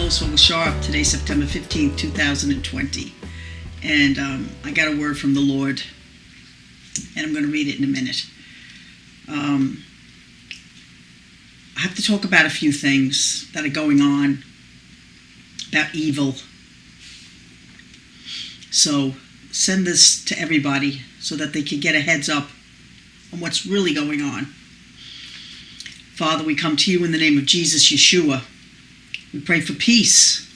Lois, Vogel-Sharp. Today's September 15th, 2020. And I got a word from the Lord, and I'm going to read it in a minute. I have to talk about a few things that are going on about evil. So send this to everybody so that they can get a heads up on what's really going on. Father, we come to you in the name of Jesus, Yeshua. We pray for peace.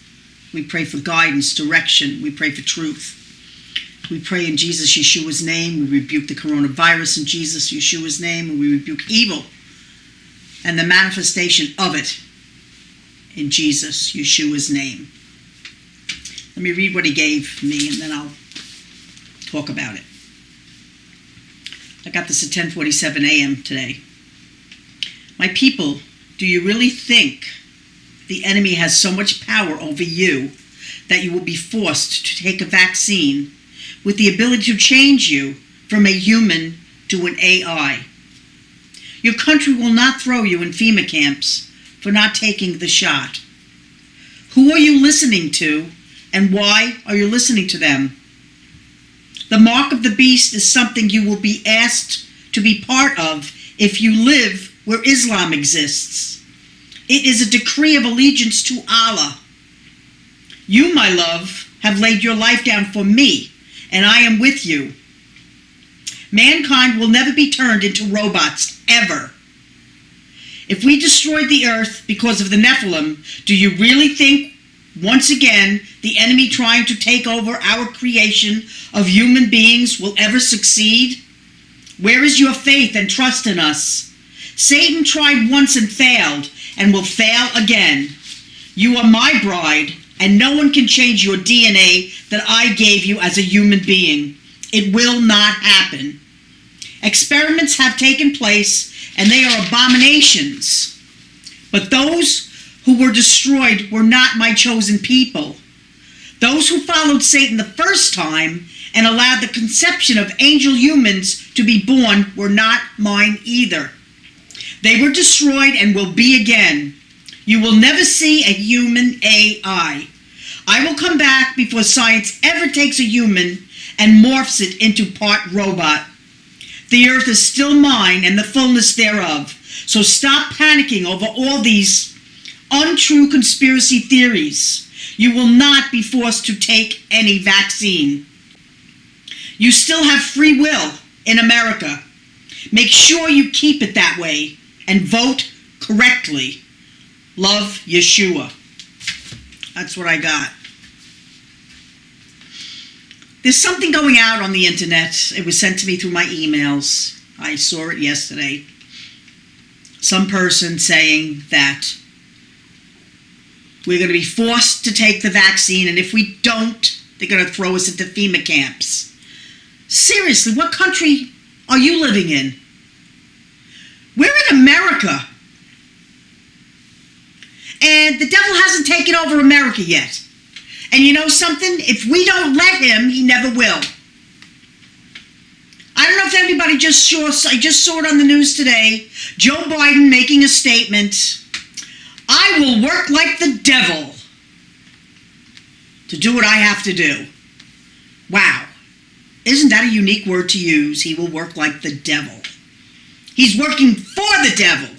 We pray for guidance, direction. We pray for truth. We pray in Jesus, Yeshua's name. We rebuke the coronavirus in Jesus, Yeshua's name. And we rebuke evil and the manifestation of it in Jesus, Yeshua's name. Let me read what he gave me, and then I'll talk about it. I got this at 10:47 a.m. today. My people, do you really think the enemy has so much power over you that you will be forced to take a vaccine with the ability to change you from a human to an AI? Your country will not throw you in FEMA camps for not taking the shot. Who are you listening to, and why are you listening to them? The mark of the beast is something you will be asked to be part of if you live where Islam exists. It is a decree of allegiance to Allah. You, my love, have laid your life down for me, and I am with you. Mankind will never be turned into robots, ever. If we destroyed the earth because of the Nephilim, do you really think, once again, the enemy trying to take over our creation of human beings will ever succeed? Where is your faith and trust in us? Satan tried once and failed, and will fail again. You are my bride, and no one can change your DNA that I gave you as a human being. It will not happen. Experiments have taken place, and they are abominations. But those who were destroyed were not my chosen people. Those who followed Satan the first time and allowed the conception of angel humans to be born were not mine either. They were destroyed and will be again. You will never see a human AI. I will come back before science ever takes a human and morphs it into part robot. The earth is still mine and the fullness thereof. So stop panicking over all these untrue conspiracy theories. You will not be forced to take any vaccine. You still have free will in America. Make sure you keep it that way and vote correctly. Love, Yeshua. That's what I got. There's something going out on the internet. It was sent to me through my emails. I saw it yesterday. Some person saying that we're going to be forced to take the vaccine, and if we don't, they're going to throw us into FEMA camps. Seriously, what country are you living in? We're in America. And the devil hasn't taken over America yet. And you know something? If we don't let him, he never will. I don't know if anybody just saw, I just saw it on the news today. Joe Biden making a statement. I will work like the devil to do what I have to do. Wow. Isn't that a unique word to use? He will work like the devil. He's working for the devil.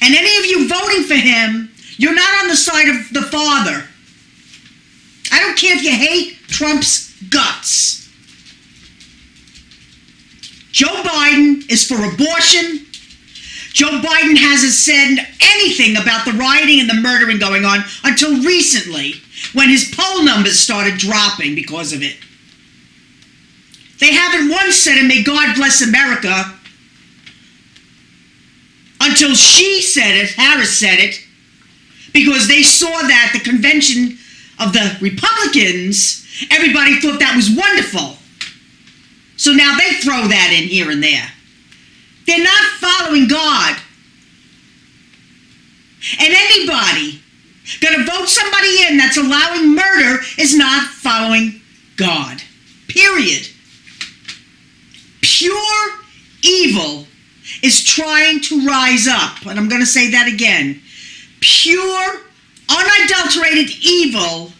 And any of you voting for him, you're not on the side of the Father. I don't care if you hate Trump's guts. Joe Biden is for abortion. Joe Biden hasn't said anything about the rioting and the murdering going on until recently, when his poll numbers started dropping because of it. They haven't once said, and may God bless America, until she said it, Harris said it, because they saw that the convention of the Republicans, everybody thought that was wonderful. So now they throw that in here and there. They're not following God. And anybody gonna vote somebody in that's allowing murder is not following God. Period. Pure evil is trying to rise up. And I'm going to say that again. Pure, unadulterated evil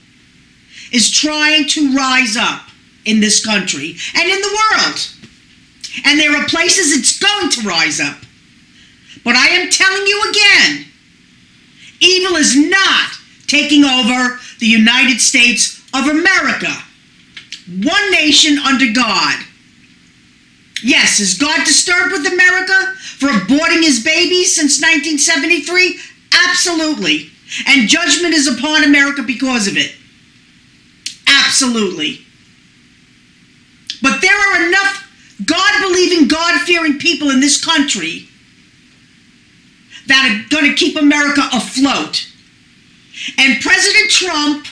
is trying to rise up in this country and in the world. And there are places it's going to rise up. But I am telling you again, evil is not taking over the United States of America. One nation under God. Yes, is God disturbed with America for aborting his babies since 1973? Absolutely. And judgment is upon America because of it. Absolutely. But there are enough God-believing, God-fearing people in this country that are going to keep America afloat. And President Trump,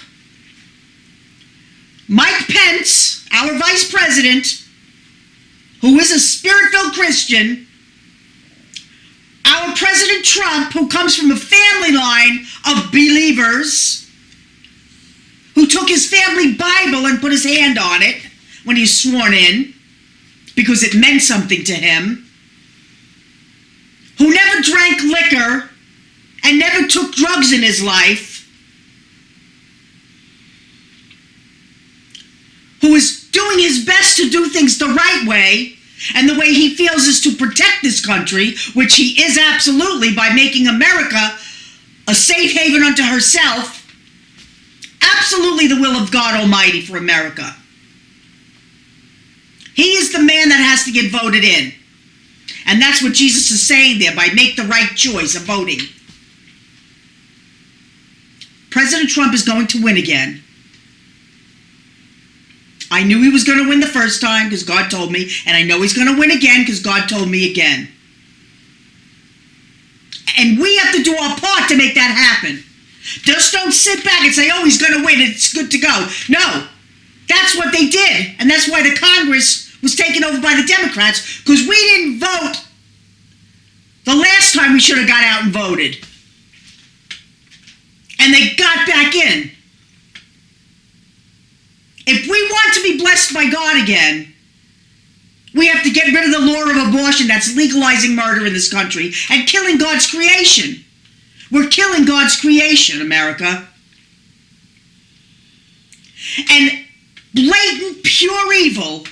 Mike Pence, our vice president, who is a spirit-filled Christian, our President Trump, who comes from a family line of believers, who took his family Bible and put his hand on it when he was sworn in, because it meant something to him, who never drank liquor and never took drugs in his life, who is doing his best to do things the right way, and the way he feels is to protect this country, which he is absolutely by making America a safe haven unto herself, absolutely the will of God Almighty for America. He is the man that has to get voted in. And that's what Jesus is saying there, by make the right choice of voting. President Trump is going to win again. I knew he was going to win the first time because God told me, and I know he's going to win again because God told me again. And we have to do our part to make that happen. Just don't sit back and say, oh, he's going to win, it's good to go. No, that's what they did. And that's why the Congress was taken over by the Democrats, because we didn't vote the last time we should have got out and voted. And they got back in. If we want to be blessed by God again, we have to get rid of the law of abortion that's legalizing murder in this country and killing God's creation. We're killing God's creation, America. And blatant, pure evil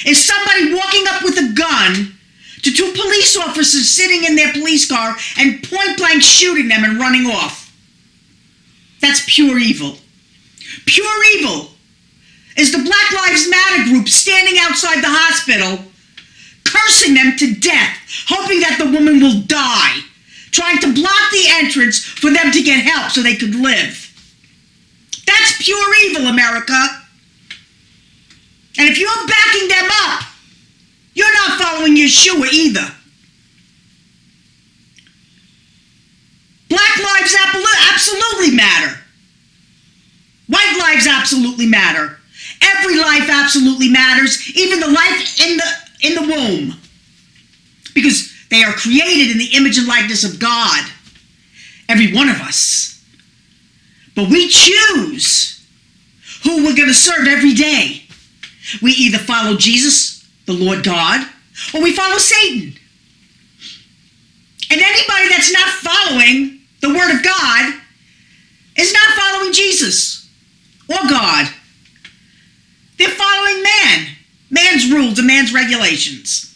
is somebody walking up with a gun to two police officers sitting in their police car and point blank shooting them and running off. That's pure evil. Pure evil is the Black Lives Matter group standing outside the hospital, cursing them to death, hoping that the woman will die, trying to block the entrance for them to get help so they could live. That's pure evil, America. And if you're backing them up, you're not following Yeshua either. Black lives absolutely matter. White lives absolutely matter. Every life absolutely matters, even the life in the womb. Because they are created in the image and likeness of God. Every one of us. But we choose who we're going to serve every day. We either follow Jesus, the Lord God, or we follow Satan. And anybody that's not following the Word of God is not following Jesus or God. They're following man. Man's rules and man's regulations.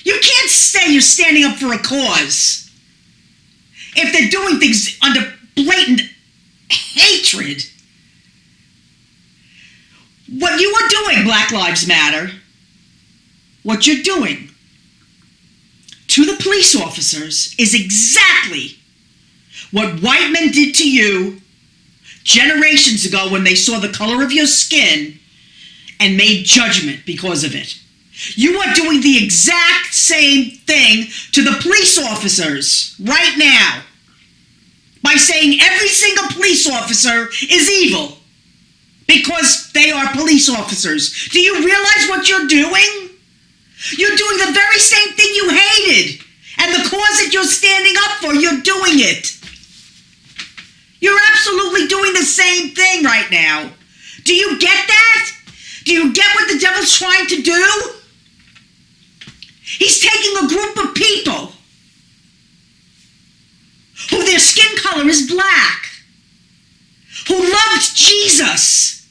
You can't say you're standing up for a cause if they're doing things under blatant hatred. What you are doing, Black Lives Matter, what you're doing to the police officers is exactly what white men did to you generations ago when they saw the color of your skin and made judgment because of it. You are doing the exact same thing to the police officers right now by saying every single police officer is evil because they are police officers. Do you realize what you're doing? You're doing the very same thing you hated, and the cause that you're standing up for, you're doing it. You're absolutely doing the same thing right now. Do you get that? Do you get what the devil's trying to do? He's taking a group of people who their skin color is black, who loved Jesus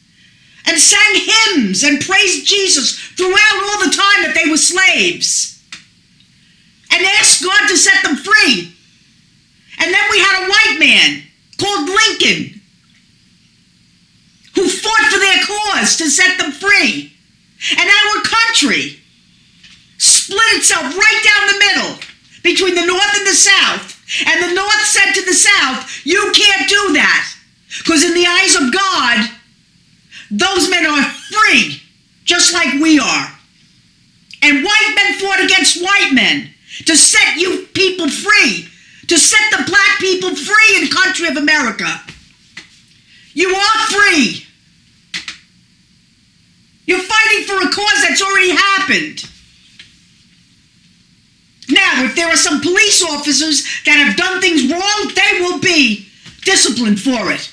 and sang hymns and praised Jesus throughout all the time that they were slaves, and asked God to set them free. And then we had a white man called Lincoln who fought for their cause to set them free. And our country split itself right down the middle between the North and the South. And the North said to the South, you can't do that, because in the eyes of God, those men are free, just like we are. And white men fought against white men to set you people free, to set the black people free in the country of America. You are free. You're fighting for a cause that's already happened. Now, if there are some police officers that have done things wrong, they will be disciplined for it.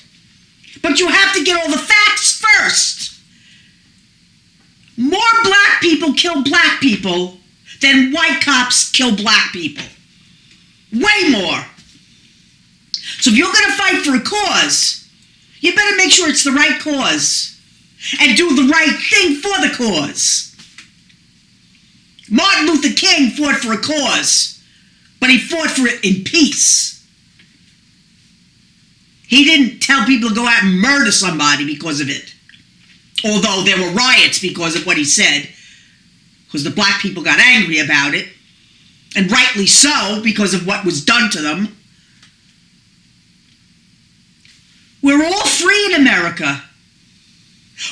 But you have to get all the facts first. More black people kill black people than white cops kill black people. Way more. So if you're going to fight for a cause, you better make sure it's the right cause and do the right thing for the cause. Martin Luther King fought for a cause, but he fought for it in peace. He didn't tell people to go out and murder somebody because of it. Although there were riots because of what he said, because the black people got angry about it, and rightly so, because of what was done to them. We're all free in America.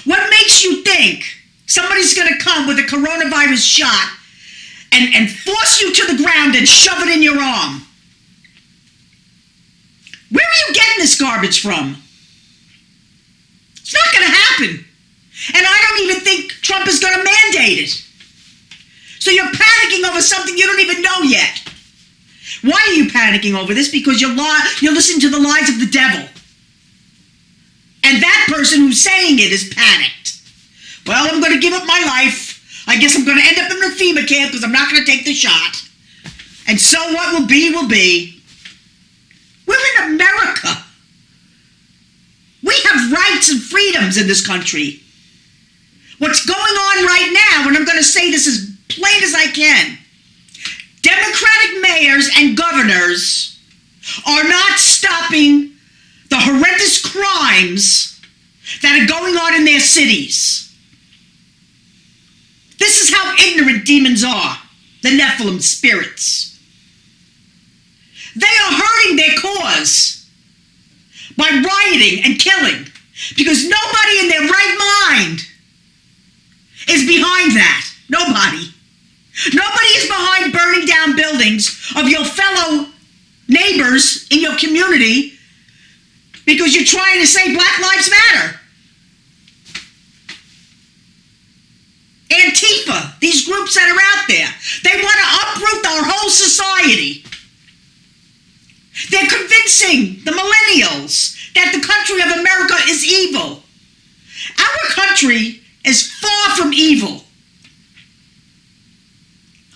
What makes you think somebody's going to come with a coronavirus shot and force you to the ground and shove it in your arm? Where are you getting this garbage from? It's not going to happen. And I don't even think Trump is going to mandate it. So you're panicking over something you don't even know yet. Why are you panicking over this? Because you're listening to the lies of the devil. And that person who's saying it is panicked. Well, I'm going to give up my life. I guess I'm going to end up in a FEMA camp because I'm not going to take the shot. And so what will be, will be. We're in America. We have rights and freedoms in this country. What's going on right now, and I'm going to say this as plain as I can, Democratic mayors and governors are not stopping the horrendous crimes that are going on in their cities. This is how ignorant demons are, the Nephilim spirits. They are hurting their cause by rioting and killing because nobody in their right mind is behind that. Nobody. Nobody is behind burning down buildings of your fellow neighbors in your community because you're trying to say Black Lives Matter. Antifa, these groups that are out there, they want to uproot our whole society. They're convincing the millennials that the country of America is evil. Our country is far from evil.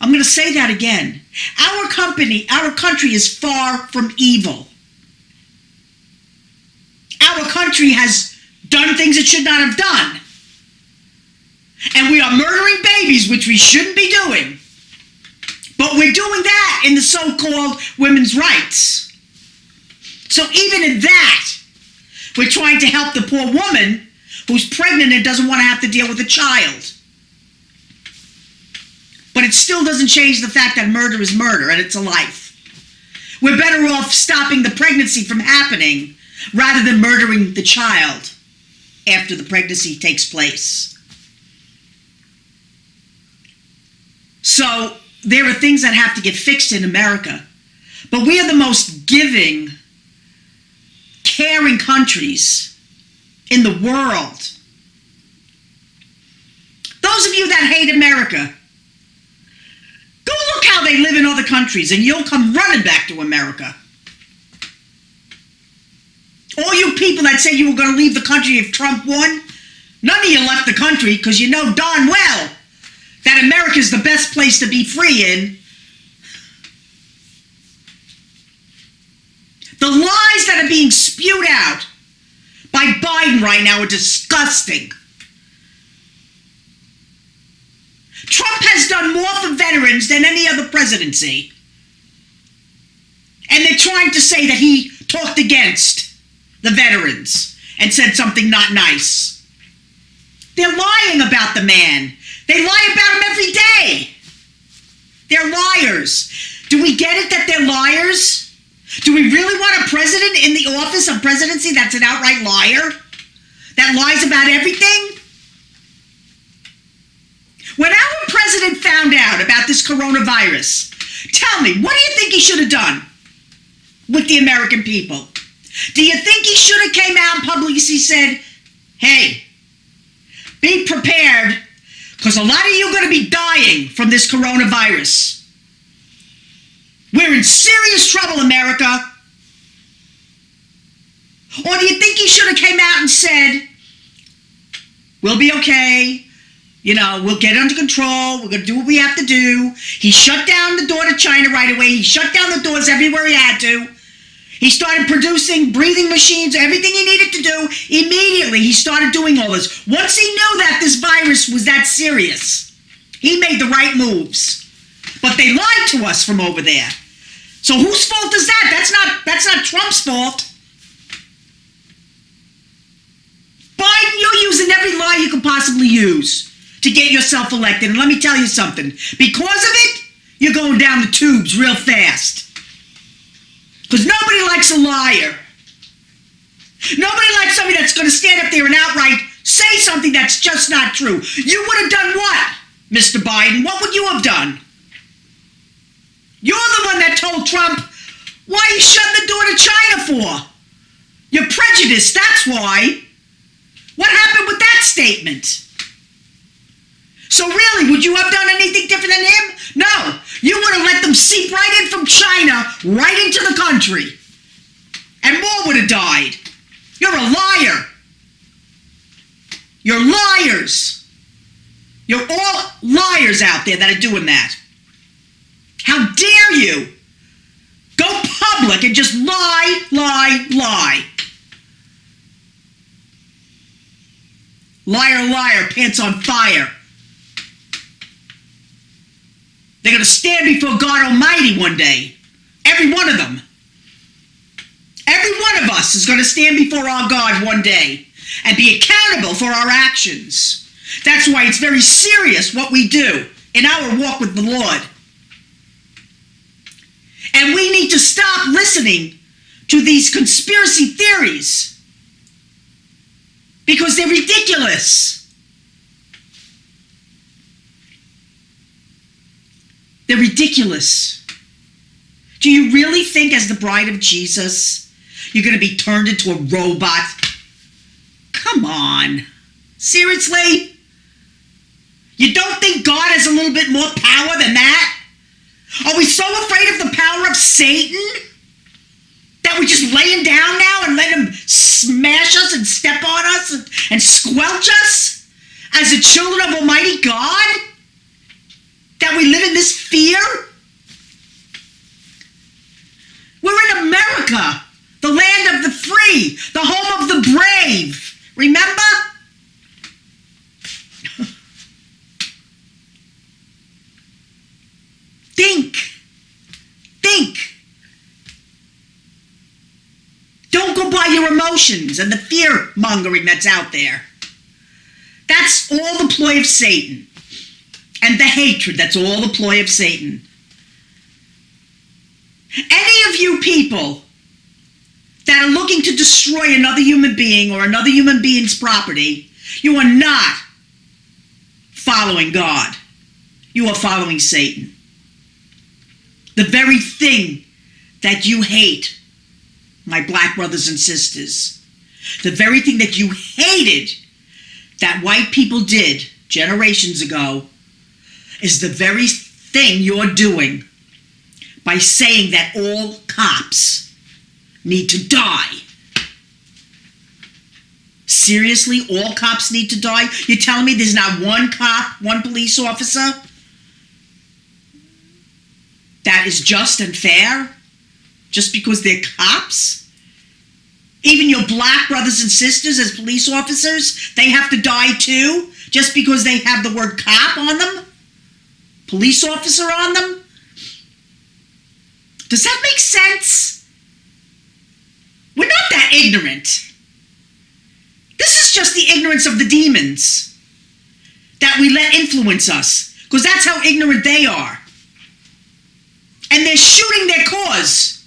I'm going to say that again. Our country is far from evil. Our country has done things it should not have done. And we are murdering babies, which we shouldn't be doing. But we're doing that in the so-called women's rights. So even in that, we're trying to help the poor woman who's pregnant and doesn't want to have to deal with a child. But it still doesn't change the fact that murder is murder and it's a life. We're better off stopping the pregnancy from happening rather than murdering the child after the pregnancy takes place. So there are things that have to get fixed in America. But we are the most giving, caring countries in the world. Those of you that hate America, go look how they live in other countries and you'll come running back to America. All you people that say you were going to leave the country if Trump won, none of you left the country because you know darn well that America is the best place to be free in. The lies that are being spewed out by Biden right now are disgusting. Trump has done more for veterans than any other presidency. And they're trying to say that he talked against the veterans and said something not nice. They're lying about the man. They lie about him every day. They're liars. Do we get it that they're liars? Do we really want a president in the office of presidency that's an outright liar? That lies about everything? When our president found out about this coronavirus, tell me, what do you think he should have done with the American people? Do you think he should have came out and publicly said, hey, be prepared, because a lot of you are going to be dying from this coronavirus. We're in serious trouble, America. Or do you think he should have came out and said, we'll be okay, we'll get it under control, we're going to do what we have to do. He shut down the door to China right away. He shut down the doors everywhere he had to. He started producing breathing machines, everything he needed to do. Immediately, he started doing all this. Once he knew that this virus was that serious, he made the right moves. But they lied to us from over there. So whose fault is that? That's not Trump's fault. Biden, you're using every lie you could possibly use to get yourself elected. And let me tell you something. Because of it, you're going down the tubes real fast. Because nobody likes a liar. Nobody likes somebody that's going to stand up there and outright say something that's just not true. You would have done what, Mr. Biden? What would you have done? You're the one that told Trump, why are you shutting the door to China for? You're prejudiced, that's why. What happened with that statement? So really, would you have done anything different than him? No. You would have let them seep right in from China, right into the country. And more would have died. You're a liar. You're liars. You're all liars out there that are doing that. How dare you go public and just lie, lie, lie. Liar, liar, pants on fire. They're going to stand before God Almighty one day. Every one of them. Every one of us is going to stand before our God one day and be accountable for our actions. That's why it's very serious what we do in our walk with the Lord. And we need to stop listening to these conspiracy theories because they're ridiculous. They're ridiculous. Do you really think as the bride of Jesus, you're going to be turned into a robot? Come on. Seriously? You don't think God has a little bit more power than that? Are we so afraid of the power of Satan that we just lay him down now and let him smash us and step on us and squelch us as the children of Almighty God? That we live in this fear? We're in America, the land of the free, the home of the brave. Remember? Think. Don't go by your emotions and the fear mongering that's out there. That's all the ploy of Satan. And the hatred, that's all the ploy of Satan. Any of you people that are looking to destroy another human being or another human being's property, you are not following God. You are following Satan. The very thing that you hate, my black brothers and sisters, the very thing that you hated that white people did generations ago is the very thing you're doing by saying that all cops need to die. Seriously, all cops need to die? You're telling me there's not one cop, one police officer that is just and fair? just because they're cops? Even your black brothers and sisters as police officers, they have to die too, just because they have the word cop on them? Police officer on them? Does that make sense? We're not that ignorant. This is just the ignorance of the demons that we let influence us, because that's how ignorant they are. And they're shooting their cause.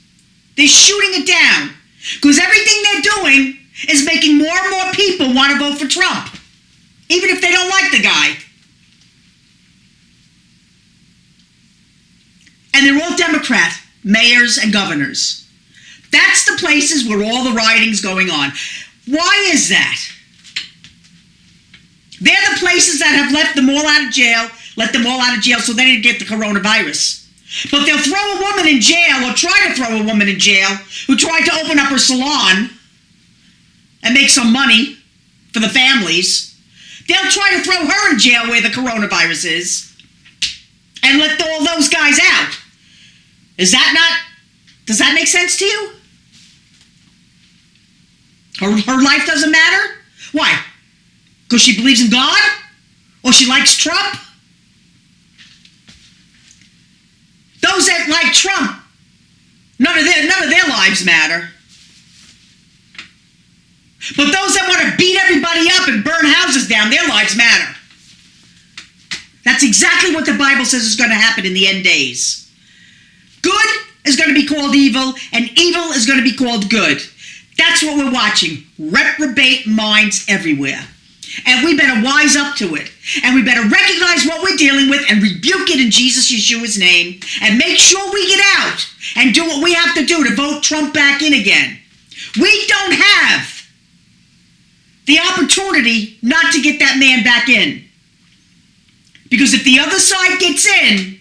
They're shooting it down, because everything they're doing is making more and more people want to vote for Trump, even if they don't like the guy. And they're all Democrat mayors and governors. That's the places where all the rioting's going on. Why is that? They're the places that have let them all out of jail so they didn't get the coronavirus. But they'll throw a woman in jail, or try to throw a woman in jail, who tried to open up her salon and make some money for the families. They'll try to throw her in jail where the coronavirus is and let all those guys out. Does that make sense to you? Her life doesn't matter? Why? Because she believes in God? Or she likes Trump? Those that like Trump, none of their lives matter. But those that want to beat everybody up and burn houses down, their lives matter. That's exactly what the Bible says is going to happen in the end days. Good is going to be called evil, and evil is going to be called good. That's what we're watching. Reprobate minds everywhere. And we better wise up to it. And we better recognize what we're dealing with and rebuke it in Jesus Yeshua's name. And make sure we get out and do what we have to do to vote Trump back in again. We don't have the opportunity not to get that man back in. Because if the other side gets in,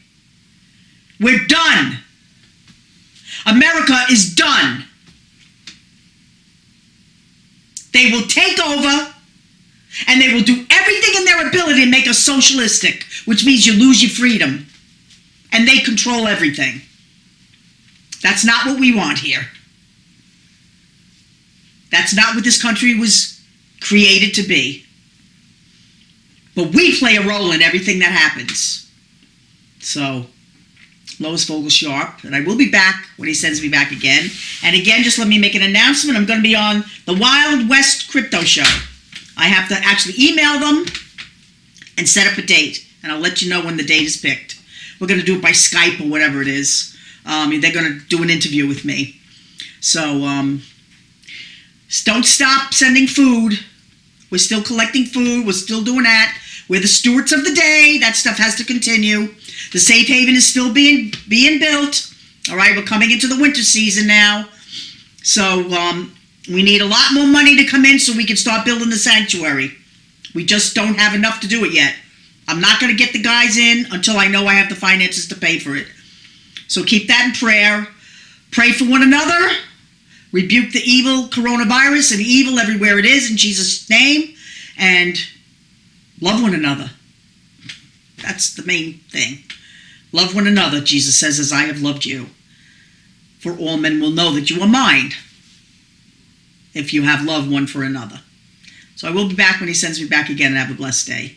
we're done. America is done. They will take over, and they will do everything in their ability to make us socialistic, which means you lose your freedom. And they control everything. That's not what we want here. That's not what this country was created to be. But we play a role in everything that happens. So, Lois Vogel-Sharp, and I will be back when he sends me back again. And again, just let me make an announcement. I'm going to be on the Wild West Crypto Show. I have to actually email them and set up a date. And I'll let you know when the date is picked. We're going to do it by Skype or whatever it is. They're going to do an interview with me. So, don't stop sending food. We're still collecting food. We're still doing that. We're the stewards of the day. That stuff has to continue. The safe haven is still being built. All right, we're coming into the winter season now. So we need a lot more money to come in so we can start building the sanctuary. We just don't have enough to do it yet. I'm not going to get the guys in until I know I have the finances to pay for it. So keep that in prayer. Pray for one another. Rebuke the evil coronavirus and evil everywhere it is in Jesus' name. And love one another. That's the main thing. Love one another, Jesus says, as I have loved you. For all men will know that you are mine, if you have love one for another. So I will be back when he sends me back again, and have a blessed day.